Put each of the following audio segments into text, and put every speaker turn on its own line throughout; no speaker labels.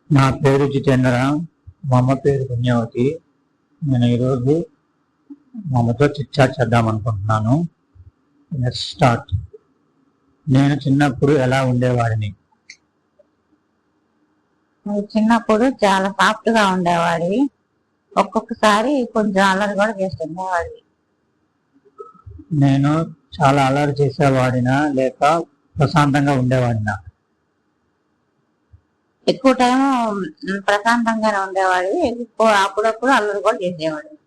నా పేరు జితేంద్ర. మా అమ్మ పేరు పుణ్యవతి. నేను ఈరోజు మా అమ్మతో చిట్చాట్ చేద్దాం అనుకుంటున్నాను. Let's start. నేను చిన్నప్పుడు ఎలా ఉండేవాడిని?
నువ్వు చిన్నప్పుడు చాలా సాఫ్ట్ గా ఉండేవాడివి. ఒక్కొక్కసారి కొంచెం అల్లరి కూడా చేస్తుండేవాడివి.
నేను చాలా అల్లరి చేసేవాడినా లేక ప్రశాంతంగా ఉండేవాడినా?
ఎక్కువ టైం ప్రశాంతంగానే ఉండేవాడివి. అప్పుడప్పుడు అల్లరి కూడా చేసేవాడివి.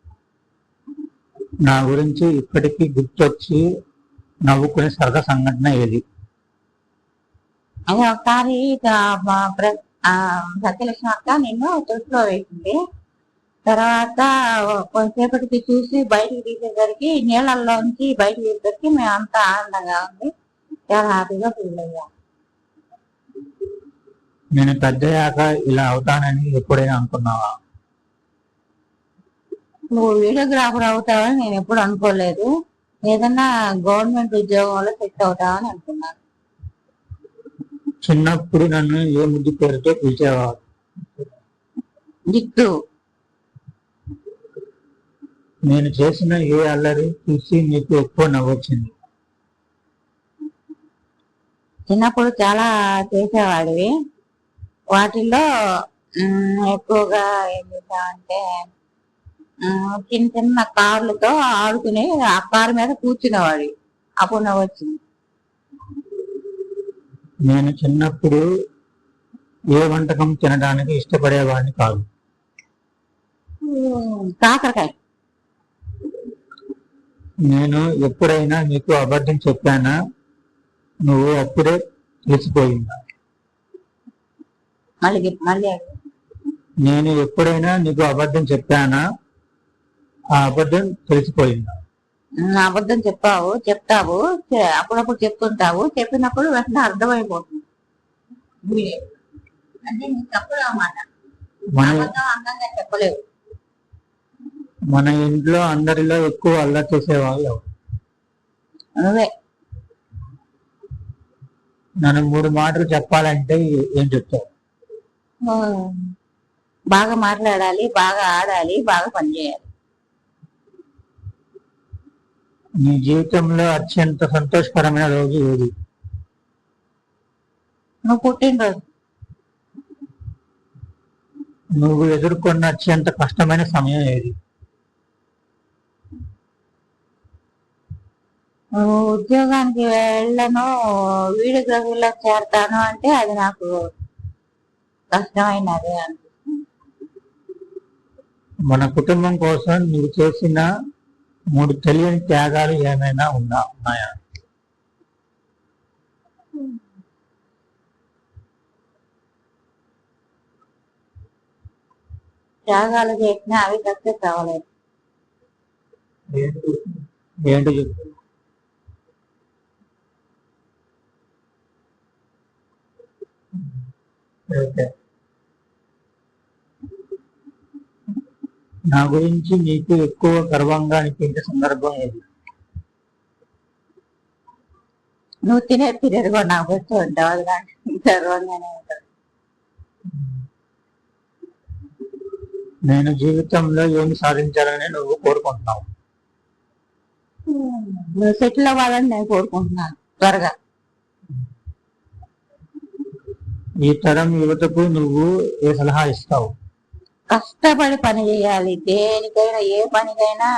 నా గురించి ఇప్పటికీ గుర్తొచ్చి నవ్వుకునే సరదా సంఘటన ఏది?
అది ఒకసారి సత్యలక్ష్మి అక్క నిన్ను తొట్టులో వేసింది. తర్వాత కొంతసేపటికి చూసి బయటికి తీసేసరికి నీళ్ళల్లోంచి బయటకు తీసేసరికి మేము అంతా ఆనందంగా ఉంది, చాలా హ్యాపీగా ఫీల్ అయ్యాం.
నేను పెద్దయ్యాక ఇలా అవుతానని ఎప్పుడైనా అనుకున్నావా?
నువ్వు వీడియోగ్రాఫర్ అవుతావని నేను ఎప్పుడు అనుకోలేదు. ఏదన్నా గవర్నమెంట్ ఉద్యోగంలో సెట్ అవుతావని అనుకున్నాను.
చిన్నప్పుడు నన్ను ఏ ముద్దు పేరుతో పిలిచేవాడు?
జిట్టు.
నేను చేసిన ఏ అల్లరి చూసి నీకు ఎక్కువ నవ్వొచ్చింది?
చిన్నప్పుడు చాలా చేసేవాడివి. వాటిల్లో ఎక్కువగా ఏం చేసామంటే చిన్న చిన్న కార్లతో ఆడుకుని ఆ కారు మీద కూర్చునేవాడి, అప్పుడు నవ్వొచ్చింది.
నేను చిన్నప్పుడు ఏ వంటకం తినడానికి ఇష్టపడేవాడిని కాదు.
కాకరకాయ.
నేను ఎప్పుడైనా నీకు అబద్ధం చెప్పానా? నువ్వు అప్పుడే తెలిసిపోయిందా?
మళ్ళీ
నేను ఎప్పుడైనా నీకు అబద్ధం చెప్పానా? ఆ అబద్ధం తెలిసిపోయిందా?
అబద్ధం చెప్తావు, అప్పుడప్పుడు చెప్తుంటావు. చెప్పినప్పుడు వెంటనే అర్థమైపోతుంది. అంటే నీకు తప్పులు అన్నమాట. అందంగా చెప్పలేవు.
మన ఇంట్లో అందరిలో ఎక్కువ అల్లరి చేసేవాళ్ళు
నువ్వే.
నన్ను 3 మాటలు చెప్పాలంటే ఏం చెప్తావు?
బాగా మాట్లాడాలి, బాగా ఆడాలి, బాగా పనిచేయాలి.
నీ జీవితంలో అత్యంత సంతోషకరమైన రోజు ఏది?
నువ్వు పుట్టినరోజు.
నువ్వు ఎదుర్కొన్న అత్యంత కష్టమైన సమయం ఏది?
నువ్వు ఉద్యోగానికి వెళ్ళను, వీడియోగ్రఫీలో చేరతాను అంటే అది నాకు కష్టమైనదే అనిపిస్తుంది.
మన కుటుంబం కోసం నువ్వు చేసిన 3 తెలియని త్యాగాలు ఏమైనా ఉన్నాయా?
త్యాగాలు చేసినా అవి సక్సెస్ అవ్వలేదు.
ఏంటి చెప్పు. నా గురించి నీకు ఎక్కువ గర్వంగా అనిపించే సందర్భం ఏది?
నువ్వు తినే పీరియడ్ కూడా నాకు వస్తూ ఉంటావు, అది నాకు గర్వంగానే ఉంటుంది.
నేను జీవితంలో ఏమి సాధించాలని నువ్వు కోరుకుంటున్నావు?
నువ్వు సెటిల్ అవ్వాలని నేను కోరుకుంటున్నాను త్వరగా.
ఈ తరం యువతకు నువ్వు ఏ సలహా ఇస్తావు?
కష్టపడి పని చేయాలి. దేనికైనా ఏ పనికైనా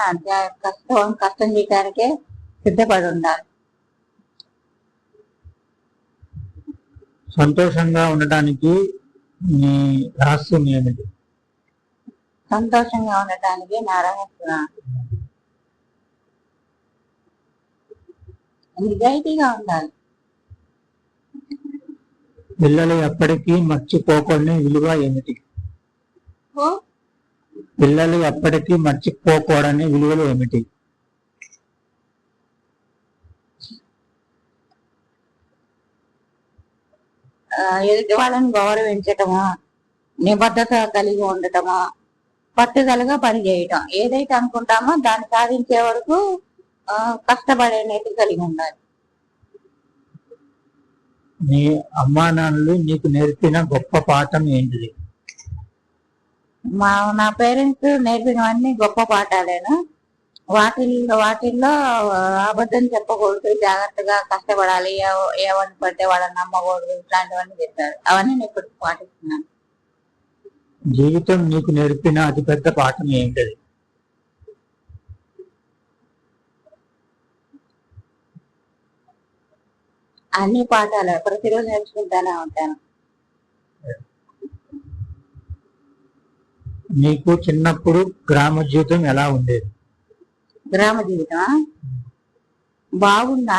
కష్టం చేయడానికే సిద్ధపడి ఉండాలి.
సంతోషంగా ఉండటానికి నీ రహస్యం ఏమిటి?
సంతోషంగా ఉండటానికి నా రహస్యం నిజాయితీగా ఉండాలి.
పిల్లలు ఎప్పటికీ మర్చిపోకూడని విలువ ఏమిటి? పిల్లలు ఎప్పటికీ మర్చిపోకూడని విలువలు ఏమిటి?
ఎదుటి వాళ్ళని గౌరవించటమా, నిబద్ధత కలిగి ఉండటమా, పట్టుదలగా పని చేయటం. ఏదైతే అనుకుంటామో దాన్ని సాధించే వరకు కష్టపడే నేతి కలిగి ఉండాలి.
నీ అమ్మా నాన్నలు నీకు నేర్పిన గొప్ప పాఠం ఏంటిది?
నా పేరెంట్స్ నేర్పినవన్నీ గొప్ప పాఠాలేను. వాటిల్లో అబద్ధం చెప్పకూడదు, జాగ్రత్తగా కష్టపడాలి, ఎవరిని పడితే వాళ్ళని నమ్మకూడదు, ఇట్లాంటివన్నీ చెప్పారు. అవన్నీ నేను ఇప్పుడు పాటిస్తున్నాను.
జీవితం నీకు నేర్పిన అతిపెద్ద పాఠం ఏంటది?
అన్ని పాఠాలు ప్రతిరోజు నేర్చుకుంటానే ఉంటాను.
నీకు చిన్నప్పుడు గ్రామ జీవితం ఎలా ఉండేది?
గ్రామ జీవితం బాగుంది.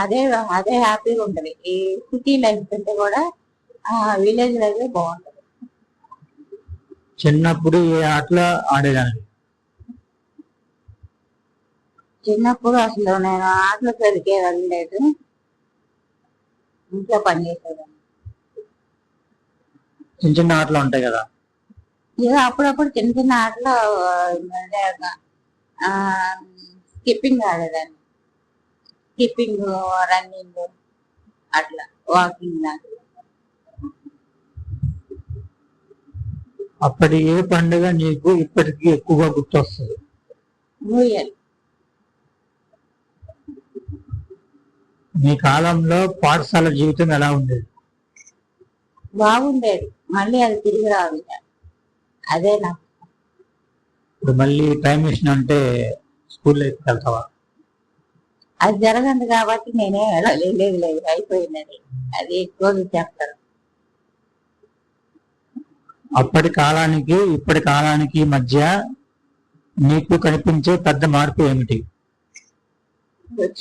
అదే హ్యాపీగా ఉంటది. ఈ సిటీ లైఫ్ కంటే కూడా విలేజ్ లైఫ్ బాగుంటది.
చిన్నప్పుడు ఏ ఆటలు ఆడేదాన్ని?
చిన్నప్పుడు అసలు నేను ఆటలు సరిగ్గా వెళ్ళలేదు, ఇంట్లో పని చేసేదాన్ని.
చిన్న చిన్న ఆటలు ఉంటాయి కదా,
ఏదో అప్పుడప్పుడు చిన్న చిన్న ఆటలు స్కిప్పింగ్ ఆడేదాన్ని. స్కిప్పింగ్, రన్నింగ్, అట్లా వాకింగ్.
అప్పటి ఏ పండుగ నీకు ఇప్పటికీ ఎక్కువగా గుర్తొస్తుంది?
New year.
మీ కాలంలో పాఠశాల జీవితం ఎలా ఉండేది?
బాగుండేది. మళ్ళీ అది తిరిగి రాదు. అదే నాకు.
ఇప్పుడు మళ్ళీ టైం మిషన్ అంటే స్కూల్ లైఫ్కి వెళ్తావా?
అది జరగదు కాబట్టి నేనే లేదు, అయిపోయింది. అది ఎక్కువ చెప్తారు.
అప్పటి కాలానికి ఇప్పటి కాలానికి మధ్య నీకు కనిపించే పెద్ద మార్పు ఏమిటి?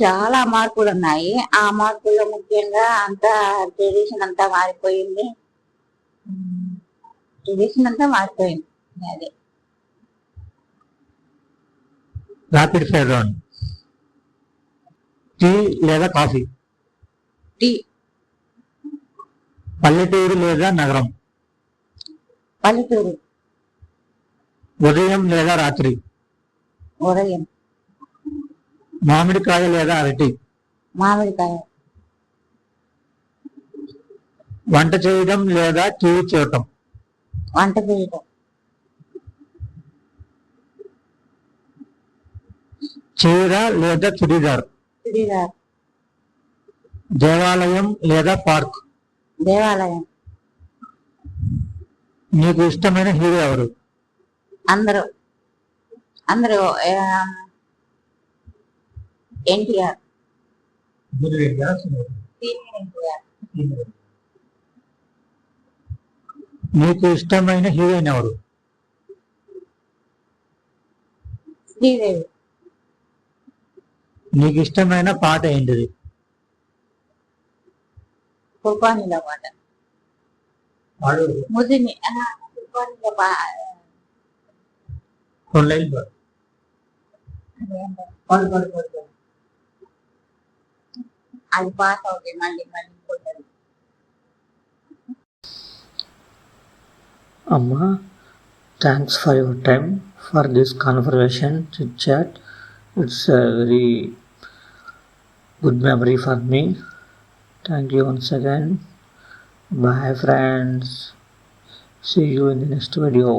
చాలా మార్పులు ఉన్నాయి. ఆ మార్పుల్లో ముఖ్యంగా అంతా ట్రెడిషన్ అంతా మారిపోయింది. అదే
ర్యాపిడ్ ఫైర్ రౌండ్. టీ లేదా కాఫీ?
టీ.
పల్లెటూరు లేదా నగరం?
పల్లెటూరు.
ఉదయం లేదా రాత్రి?
ఉదయం.
మామిడికాయ లేదా అరటి?
మామిడికాయ.
వంట చేయడం లేదా టీవీ చూడటం?
వంట చేయడం.
చీర లేదా చుడిదార్?
చుడిదార్.
దేవాలయం లేదా పార్క్?
దేవాలయం.
నీకు ఇష్టమైన హీరో ఎవరు?
అందరూ ఎన్టీఆర్.
నీకు ఇష్టమైన హీరోయిన్ ఎవరు?
శ్రీదేవి.
నీకు ఇష్టమైన పాట ఏంటిది?
తుఫానుల పాట. ముదిని అది పాస్ అవుతాయి మళ్ళీ కొట్టదు.
Amma, thanks for your time for this conversation, chit chat. It's a very good memory for me. Thank you once again. Bye, friends. See you in the next video.